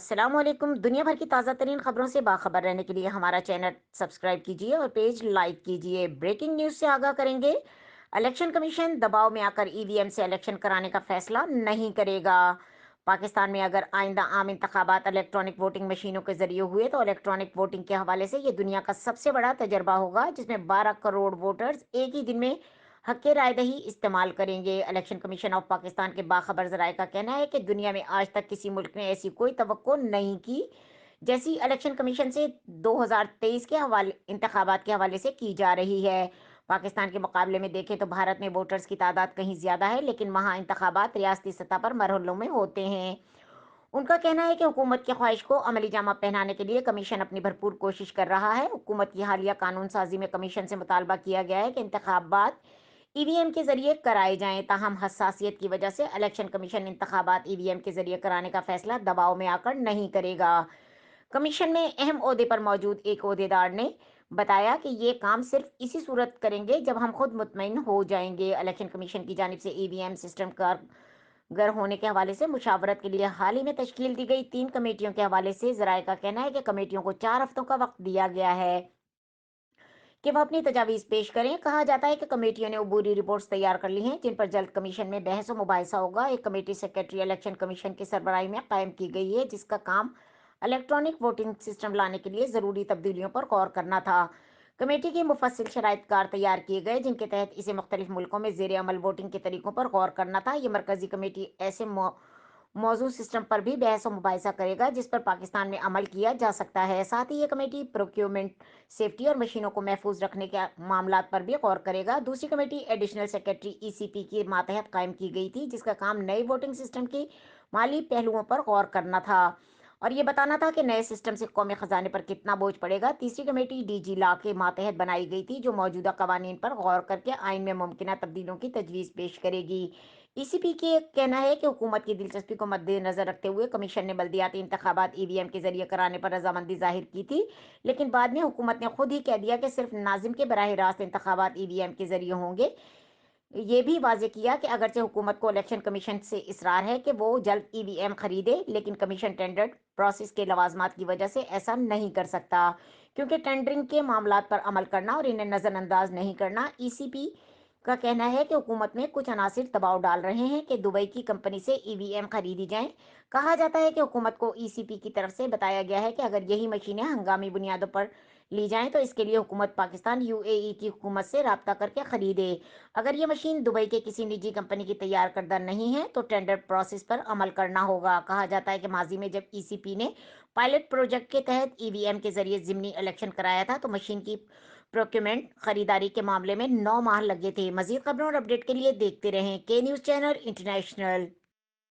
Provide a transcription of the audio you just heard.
अस्सलाम वालेकुम। दुनिया भर की ताज़ा तरीन खबरों से बाखबर रहने के लिए हमारा चैनल सब्सक्राइब कीजिए और पेज लाइक कीजिए। ब्रेकिंग न्यूज़ से आगाह करेंगे। इलेक्शन कमीशन दबाव में आकर ईवीएम से इलेक्शन कराने का फैसला नहीं करेगा। पाकिस्तान में अगर आइंदा आम इंतखाबात इलेक्ट्रॉनिक वोटिंग मशीनों के जरिए हुए तो इलेक्ट्रॉनिक वोटिंग के हवाले से ये दुनिया का सबसे बड़ा तजर्बा होगा, जिसमें 12 करोड़ वोटर्स एक ही दिन में हक राय दही इस्तेमाल करेंगे। इलेक्शन कमीशन ऑफ पाकिस्तान के बाखबर जराये का कहना है कि दुनिया में आज तक किसी मुल्क ने ऐसी कोई तवक्को नहीं की जैसी इलेक्शन कमीशन से 2023 के हवाले इंतखाबात के हवाले से की जा रही है। पाकिस्तान के मुकाबले में देखें तो भारत में वोटर्स की तादाद कहीं ज्यादा है, लेकिन वहाँ इंतखाबात रियासती सतह पर मरहलों में होते हैं। उनका कहना है कि हुकूमत की ख्वाहिश को अमली जामा पहनाने के लिए कमीशन अपनी भरपूर कोशिश कर रहा है। हुकूमत की हालिया कानून साजी में कमीशन से मुतालबा किया गया है कि इंतखाबात ईवीएम के जरिए कराए जाएं। ताहम हसासियत की वजह से इलेक्शन कमीशन इंतखाबात ईवीएम के जरिए कराने का फैसला दबाव में आकर नहीं करेगा। कमीशन में अहम ओहदे पर मौजूद एक ओहदेदार ने बताया कि ये काम सिर्फ इसी सूरत करेंगे जब हम खुद मुतमईन हो जाएंगे। इलेक्शन कमीशन की जानिब से ईवीएम सिस्टम गर होने के हवाले से मुशावरत के लिए हाल ही में तश्कील दी गई 3 कमेटियों के हवाले से जराये का कहना है कि कमेटियों को 4 हफ्तों का वक्त दिया गया है कि वह अपनी तजावीज़ पेश करें। कहा जाता है कि कमेटियों ने अबूरी रिपोर्ट्स तैयार कर ली हैं, जिन पर जल्द कमीशन में बहस और मुबाहिसा होगा। एक कमेटी सेक्रेटरी इलेक्शन कमीशन की सरबराही में कायम की गई है, जिसका काम इलेक्ट्रॉनिक वोटिंग सिस्टम लाने के लिए ज़रूरी तब्दीलियों पर गौर करना था। कमेटी के मुफस्सिल शराइत कार तैयार किए गए, जिनके तहत इसे मुख्तलिफ मुल्कों में ज़ेर अमल वोटिंग के तरीकों पर गौर करना था। ये मरकजी कमेटी ऐसे मौजूद सिस्टम पर भी बहस और मुबाहिसा करेगा जिस पर पाकिस्तान में अमल किया जा सकता है। साथ ही ये कमेटी प्रोक्योरमेंट, सेफ्टी और मशीनों को महफूज रखने के मामलात पर भी गौर करेगा। दूसरी कमेटी एडिशनल सेक्रेटरी ईसीपी के मातहत कायम की गई थी, जिसका काम नए वोटिंग सिस्टम के माली पहलुओं पर गौर करना था और ये बताना था कि नए सिस्टम से कौमी खजाने पर कितना बोझ पड़ेगा। तीसरी कमेटी डीजी लॉ के मातहत बनाई गई थी, जो मौजूदा कवानीन पर गौर करके आइन में मुमकिन तब्दीलियों की तजवीज़ पेश करेगी। ईसीपी के कहना है कि हुकूमत की दिलचस्पी को मद्देनजर रखते हुए कमीशन ने बल्दियाती इंतखाबात ईवीएम के जरिए कराने पर रजामंदी जाहिर की थी, लेकिन बाद में हुकूमत ने खुद ही कह दिया कि सिर्फ नाजिम के बराह रास्त इंतखाबात ईवीएम के जरिए होंगे। ये भी वाजे किया कि अगरचे हुकूमत को इलेक्शन कमीशन से इसरार है कि वो जल्द ईवीएम खरीदे, लेकिन कमीशन टेंडर प्रोसेस के लवाजमात की वजह से ऐसा नहीं कर सकता, क्योंकि टेंडरिंग के मामलात पर अमल करना और इन्हें नज़रअंदाज नहीं करना। ईसीपी का कहना है कि हुकूमत में कुछ अनासिर दबाव डाल रहे हैं कि दुबई की कंपनी से ईवीएम खरीदी जाएं। कहा जाता है कि हुकूमत को ईसीपी की तरफ से बताया गया है कि अगर यही मशीनें हंगामी बुनियादों पर ली जाएं तो इसके लिए हुकूमत पाकिस्तान यूएई की हुकूमत से राब्ता करके खरीदे। अगर ये मशीन दुबई के किसी निजी कंपनी की तैयार करदा नहीं है तो टेंडर प्रोसेस पर अमल करना होगा। कहा जाता है कि माजी में जब ईसीपी ने पायलट प्रोजेक्ट के तहत ईवीएम के जरिए जिमनी इलेक्शन कराया था तो मशीन की प्रोक्योरमेंट खरीदारी के मामले में 9 माह लगे थे। मजीद खबरों और अपडेट के लिए देखते रहें के न्यूज़ चैनल इंटरनेशनल।